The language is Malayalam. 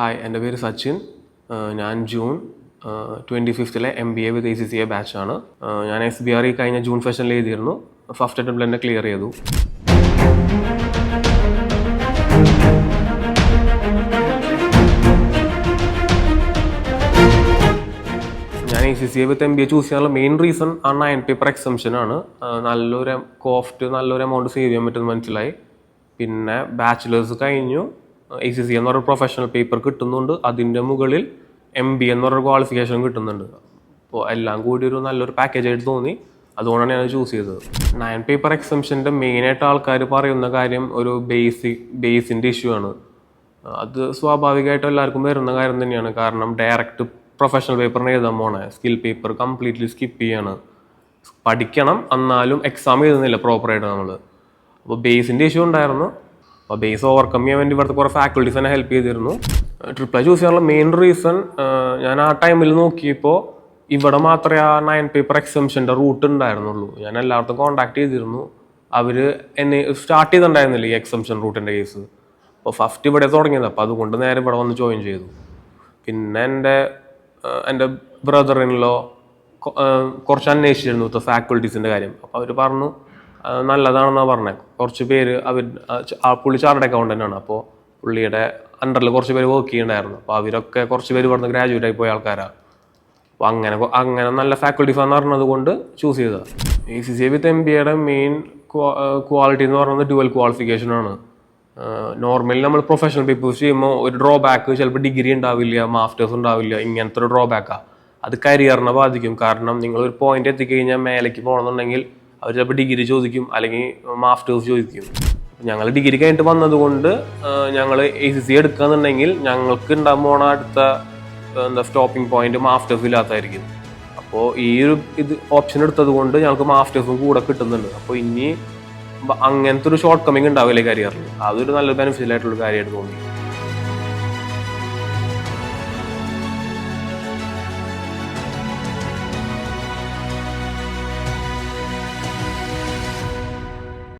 ഹായ്, എൻ്റെ പേര് സച്ചിൻ. ഞാൻ ജൂൺ 25 MBA വിത്ത് ACCA ബാച്ചാണ്. ഞാൻ SBR കഴിഞ്ഞ ജൂൺ സെഷനിൽ എഴുതിയിരുന്നു. ഫസ്റ്റ് അറ്റംപ്റ്റിൽ തന്നെ ക്ലിയർ ചെയ്തു. ഞാൻ ACCA വിത്ത് MBA ചൂസ് ചെയ്യാനുള്ള മെയിൻ റീസൺ ആ 9 പേപ്പർ എക്സംഷൻ ആണ്. നല്ലൊരു എമൗണ്ട് സേവ് ചെയ്യാൻ പറ്റുമെന്ന് മനസ്സിലായി. പിന്നെ ബാച്ചിലേഴ്സ് കഴിഞ്ഞു ACCA എന്ന് പറഞ്ഞ പ്രൊഫഷണൽ പേപ്പർ കിട്ടുന്നുണ്ട്. അതിൻ്റെ മുകളിൽ MBA എന്ന് പറഞ്ഞ ക്വാളിഫിക്കേഷൻ കിട്ടുന്നുണ്ട്. അപ്പോൾ എല്ലാം കൂടി ഒരു നല്ലൊരു പാക്കേജ് ആയിട്ട് തോന്നി. അതുകൊണ്ടാണ് ഞാൻ ചൂസ് ചെയ്തത്. 9 പേപ്പർ എക്സംഷൻ്റെ മെയിനായിട്ട് ആൾക്കാർ പറയുന്ന കാര്യം ഒരു ബേസിൻ്റെ ഇഷ്യൂ ആണ്. അത് സ്വാഭാവികമായിട്ടും എല്ലാവർക്കും വരുന്ന കാര്യം തന്നെയാണ്. കാരണം ഡയറക്റ്റ് പ്രൊഫഷണൽ പേപ്പറിന് എഴുതാൻ പോണേ, സ്കിൽ പേപ്പർ കംപ്ലീറ്റ്ലി സ്കിപ്പ് ചെയ്യാണ്. പഠിക്കണം, എന്നാലും എക്സാം എഴുതുന്നില്ല പ്രോപ്പറായിട്ട് നമ്മൾ. അപ്പോൾ ബേസിൻ്റെ ഇഷ്യൂ ഉണ്ടായിരുന്നു. അപ്പോൾ ബേസ് ഓവർകം ചെയ്യാൻ വേണ്ടി ഇവിടുത്തെ കുറേ ഫാക്കൽറ്റീസ് തന്നെ ഹെൽപ്പ് ചെയ്തിരുന്നു. ട്രിപ്പിൾ ചൂസ് ചെയ്യാനുള്ള മെയിൻ റീസൺ, ഞാൻ ആ ടൈമിൽ നോക്കിയപ്പോൾ ഇവിടെ മാത്രമേ ആ 9 പേപ്പർ എക്സംഷൻ്റെ റൂട്ട് ഉണ്ടായിരുന്നുള്ളൂ. ഞാൻ എല്ലായിടത്തും കോൺടാക്ട് ചെയ്തിരുന്നു. അവർ എന്നെ സ്റ്റാർട്ട് ചെയ്തിട്ടുണ്ടായിരുന്നില്ല ഈ എക്സംഷൻ റൂട്ടിൻ്റെ കേസ്. അപ്പോൾ ഫസ്റ്റ് ഇവിടെ തുടങ്ങിയത്. അപ്പോൾ അതുകൊണ്ട് നേരെ ഇവിടെ വന്ന് ജോയിൻ ചെയ്തു. പിന്നെ എൻ്റെ ബ്രദറിനിലോ കുറച്ച് അന്വേഷിച്ചിരുന്നു ഇവിടുത്തെ ഫാക്കൽറ്റീസിൻ്റെ കാര്യം. അപ്പോൾ അവർ പറഞ്ഞു നല്ലതാണെന്നാണ് പറഞ്ഞത്. കുറച്ച് പേര് പുള്ളി ചാർട്ടേഡ് അക്കൗണ്ടൻ്റ് ആണ്. അപ്പോൾ പുള്ളിയുടെ അണ്ടറിൽ കുറച്ച് പേര് വർക്ക് ചെയ്യുന്നുണ്ടായിരുന്നു. അപ്പോൾ അവരൊക്കെ കുറച്ച് പേര് ഇവിടുന്ന് ഗ്രാജുവേറ്റ് ആയി പോയ ആൾക്കാരാണ്. അപ്പോൾ അങ്ങനെ നല്ല ഫാക്കൽറ്റീസ് എന്ന് പറഞ്ഞത് കൊണ്ട് ചൂസ് ചെയ്തതാണ്. ACCA വിത്ത് MBAയുടെ മെയിൻ ക്വാളിറ്റി എന്ന് പറയുന്നത് ഡ്യുവൽ ക്വാളിഫിക്കേഷൻ ആണ്. നോർമലി നമ്മൾ പ്രൊഫഷണൽ പേപ്പേഴ്സ് ചെയ്യുമ്പോൾ ഒരു ഡ്രോബാക്ക് ചിലപ്പോൾ ഡിഗ്രി ഉണ്ടാവില്ല, മാസ്റ്റേഴ്സ് ഉണ്ടാവില്ല. ഇങ്ങനത്തെ ഒരു ഡ്രോബാക്കാണ്. അത് കരിയറിനെ ബാധിക്കും. കാരണം നിങ്ങൾ ഒരു പോയിന്റ് എത്തിക്കഴിഞ്ഞാൽ മേലേക്ക് പോകണമെന്നുണ്ടെങ്കിൽ അവർ ചിലപ്പോൾ ഡിഗ്രി ചോദിക്കും, അല്ലെങ്കിൽ മാസ്റ്റേഴ്സ് ചോദിക്കും. ഞങ്ങൾ ഡിഗ്രി കഴിഞ്ഞിട്ട് വന്നതുകൊണ്ട് ഞങ്ങൾ ACCA എടുക്കുകയെന്നുണ്ടെങ്കിൽ ഞങ്ങൾക്ക് ഉണ്ടാകാൻ പോണ അടുത്ത സ്റ്റോപ്പിംഗ് പോയിന്റ് മാസ്റ്റേഴ്സ് ഇല്ലാത്തതായിരിക്കും. അപ്പോൾ ഈ ഒരു ഓപ്ഷൻ എടുത്തത് കൊണ്ട് ഞങ്ങൾക്ക് മാസ്റ്റേഴ്സും കൂടെ കിട്ടുന്നുണ്ട്. അപ്പോൾ ഇനി അങ്ങനത്തെ ഒരു ഷോർട്ട് കമ്മിങ് ഉണ്ടാവില്ലേ കരിയറിൽ. അതൊരു നല്ല ബെനിഫിഷ്യൽ ആയിട്ടുള്ള കാര്യമായിട്ട് തോന്നി.